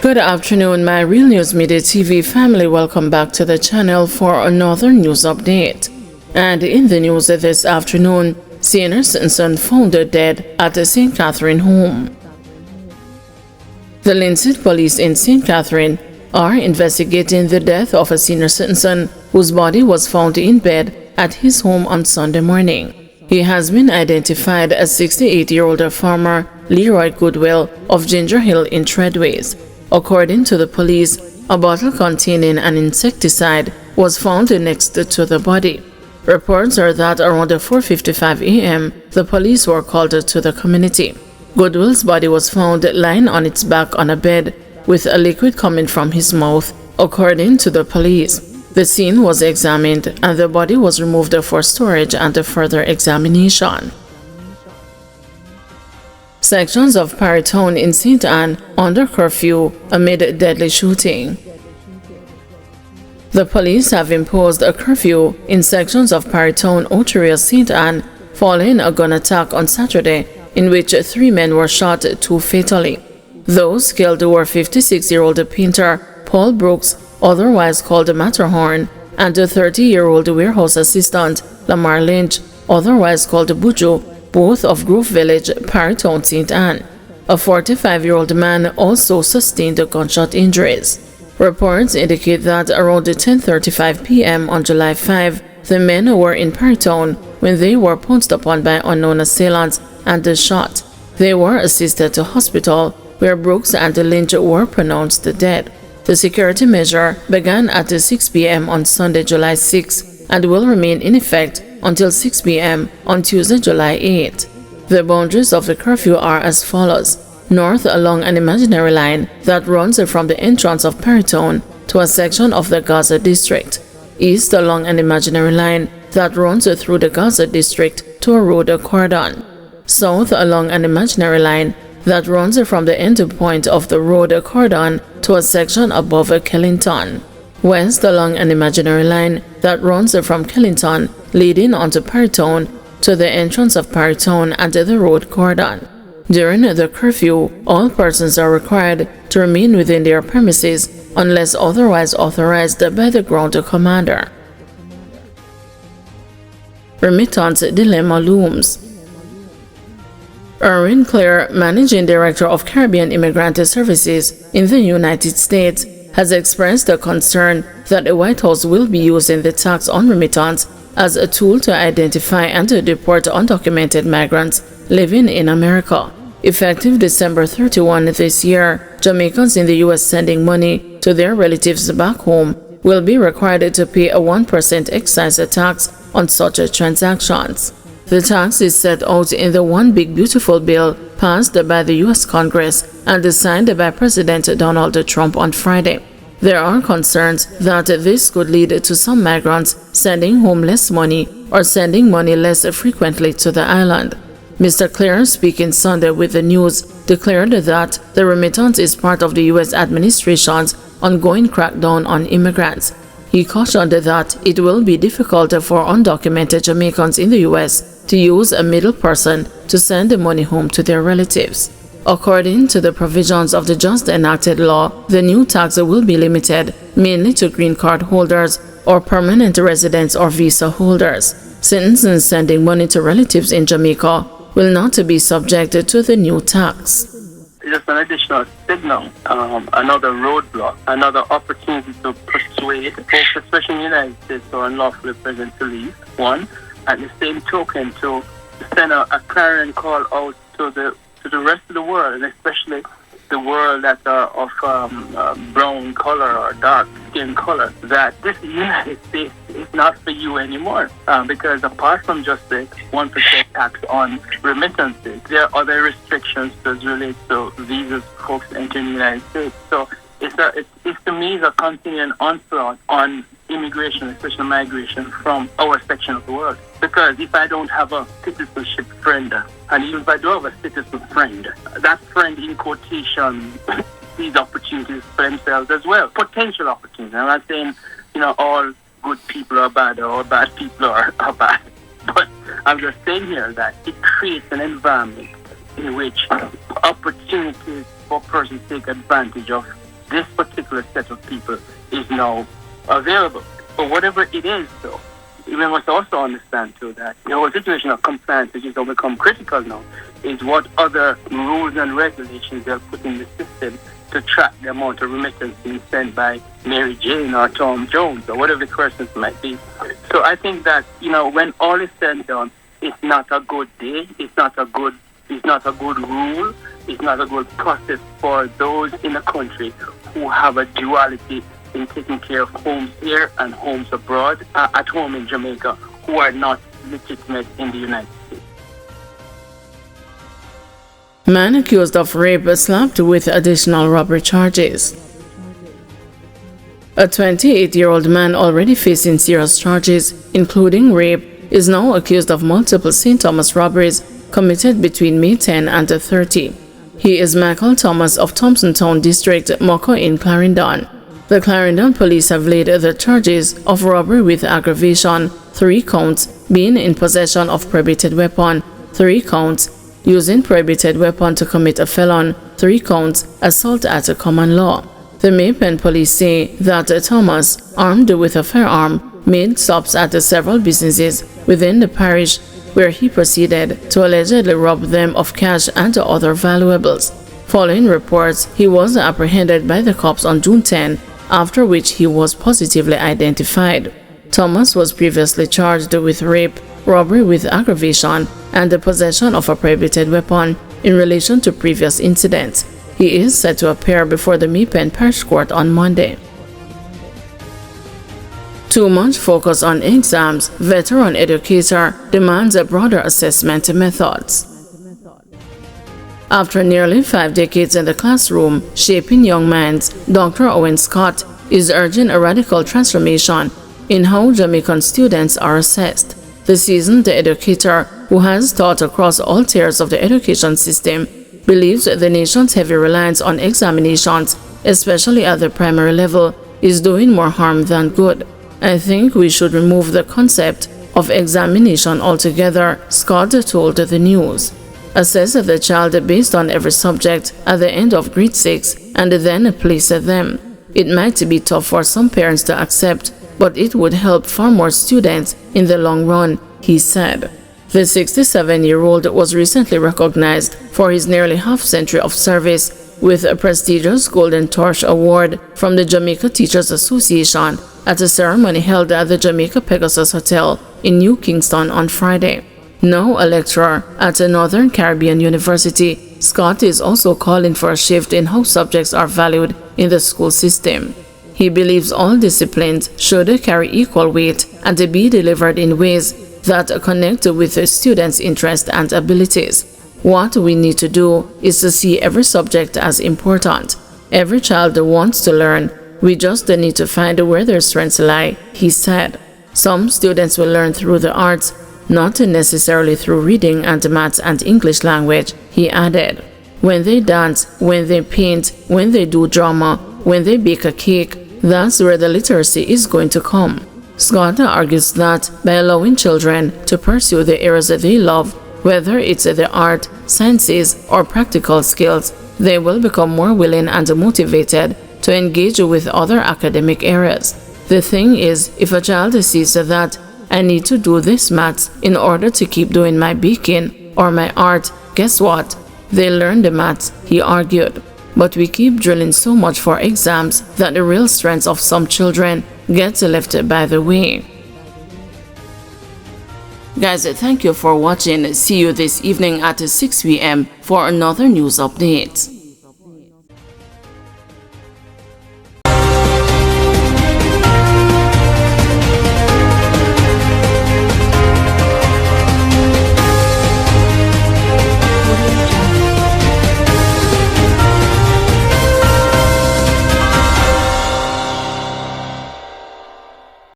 Good afternoon, my Real News Midday TV family. Welcome back to the channel for another news update. And in the news this afternoon, senior citizen found dead at the St. Catherine home. The Lindsay police in St. Catherine are investigating the death of a senior citizen whose body was found in bed at his home on Sunday morning. He has been identified as 68-year-old farmer Leroy Goodwill of Ginger Hill in Treadways. According to the police, a bottle containing an insecticide was found next to the body. Reports are that around 4:55 a.m., the police were called to the community. Goodwill's body was found lying on its back on a bed with a liquid coming from his mouth, according to the police. The scene was examined and the body was removed for storage and further examination. Sections of Paritown in St. Ann under curfew amid deadly shooting. The police have imposed a curfew in sections of Paritown, Oteria, St. Ann following a gun attack on Saturday in which 3 men were shot, 2 fatally. Those killed were 56-year-old painter Paul Brooks, otherwise called Matterhorn, and 30-year-old warehouse assistant Lamar Lynch, otherwise called Buju, both of Grove Village, Paritown, St. Ann. A 45-year-old man also sustained gunshot injuries. Reports indicate that around 10:35 p.m. on July 5, the men were in Paritown when they were pounced upon by unknown assailants and shot. They were assisted to hospital, where Brooks and Lynch were pronounced dead. The security measure began at 6 p.m. on Sunday, July 6, and will remain in effect until 6 p.m. on Tuesday, July 8. The boundaries of the curfew are as follows: north along an imaginary line that runs from the entrance of Paritown to a section of the Gaza district, east along an imaginary line that runs through the Gaza district to a road cordon, south along an imaginary line that runs from the end point of the road cordon to a section above Kellington, west along an imaginary line that runs from Kellington leading onto Paritown to the entrance of Paritown and the road cordon. During the curfew, all persons are required to remain within their premises unless otherwise authorized by the ground commander. Remittance dilemma looms. Erwin Clare, Managing Director of Caribbean Immigrant Services in the United States, has expressed a concern that the White House will be using the tax on remittance as a tool to identify and to deport undocumented migrants living in America. Effective December 31 this year, Jamaicans in the U.S. sending money to their relatives back home will be required to pay a 1% excise tax on such transactions. The tax is set out in the One Big Beautiful Bill passed by the U.S. Congress and signed by President Donald Trump on Friday. There are concerns that this could lead to some migrants sending home less money or sending money less frequently to the island. Mr. Clare, speaking Sunday with the news, declared that the remittance is part of the U.S. administration's ongoing crackdown on immigrants. He cautioned that it will be difficult for undocumented Jamaicans in the U.S. to use a middle person to send the money home to their relatives. According to the provisions of the just enacted law, the new tax will be limited mainly to green card holders or permanent residents or visa holders. Citizens sending money to relatives in Jamaica will not be subject to the new tax. Just an additional signal, another roadblock, another opportunity to persuade folks, especially in the United States, who are unlawfully present to leave. One, at the same token, to send a clarion call out to the rest of the world, and especially the world that are of brown color or dark skin color, that this United States is not for you anymore. Because apart from just the 1% tax on remittances, there are other restrictions that relate to visas for folks entering the United States. So it's to me a continuing onslaught on immigration, especially migration, from our section of the world. Because if I don't have a citizenship friend, and even if I do have a citizen friend, that friend in quotation sees opportunities for themselves as well, potential opportunities. I'm not saying, all good people are bad or all bad people are bad, but I'm just saying here that it creates an environment in which opportunities for persons to take advantage of this particular set of people is now available. But whatever it is, though, we must also understand too that the whole situation of compliance, which has become critical now, is what other rules and regulations they are put in the system to track the amount of remittance being sent by Mary Jane or Tom Jones or whatever the persons might be. So I think that, when all is said and done, it's not a good day, it's not a good rule, it's not a good process for those in the country who have a duality in taking care of homes here and homes abroad, at home in Jamaica, who are not legitimate in the United States. Man accused of rape slapped with additional robbery charges. A 28-year-old man already facing serious charges, including rape, is now accused of multiple St. Thomas robberies committed between May 10 and 30. He is Michael Thomas of Thompson Town District, Moko in Clarendon. The Clarendon police have laid the charges of robbery with aggravation, 3 counts, being in possession of prohibited weapon, 3 counts, using prohibited weapon to commit a felon, 3 counts, assault at a common law. The Maypen police say that Thomas, armed with a firearm, made stops at several businesses within the parish where he proceeded to allegedly rob them of cash and other valuables. Following reports, he was apprehended by the cops on June 10, after which he was positively identified. Thomas was previously charged with rape, robbery with aggravation, and the possession of a prohibited weapon in relation to previous incidents. He is set to appear before the Maypen Parish Court on Monday. Too much focus on exams, veteran educator demands a broader assessment methods. After nearly 5 decades in the classroom, shaping young minds, Dr. Owen Scott is urging a radical transformation in how Jamaican students are assessed. The seasoned educator, who has taught across all tiers of the education system, believes the nation's heavy reliance on examinations, especially at the primary level, is doing more harm than good. I think we should remove the concept of examination altogether, Scott told the news. Assess the child based on every subject at the end of grade 6 and then place them. It might be tough for some parents to accept, but it would help far more students in the long run, he said. The 67-year-old was recently recognized for his nearly half-century of service with a prestigious Golden Torch Award from the Jamaica Teachers Association at a ceremony held at the Jamaica Pegasus Hotel in New Kingston on Friday. Now a lecturer at a Northern Caribbean University, Scott is also calling for a shift in how subjects are valued in the school system. He believes all disciplines should carry equal weight and be delivered in ways that connect with the students' interests and abilities. What we need to do is to see every subject as important. Every child wants to learn. We just need to find where their strengths lie, he said. Some students will learn through the arts, not necessarily through reading and maths and English language, he added. When they dance, when they paint, when they do drama, when they bake a cake, that's where the literacy is going to come. Scott argues that by allowing children to pursue the areas that they love, whether it's the art, sciences, or practical skills, they will become more willing and motivated to engage with other academic areas. The thing is, if a child sees that I need to do this maths in order to keep doing my baking or my art, guess what? They learn the maths, he argued. But we keep drilling so much for exams that the real strengths of some children gets left by the way. Guys, thank you for watching. See you this evening at 6 p.m. for another news update.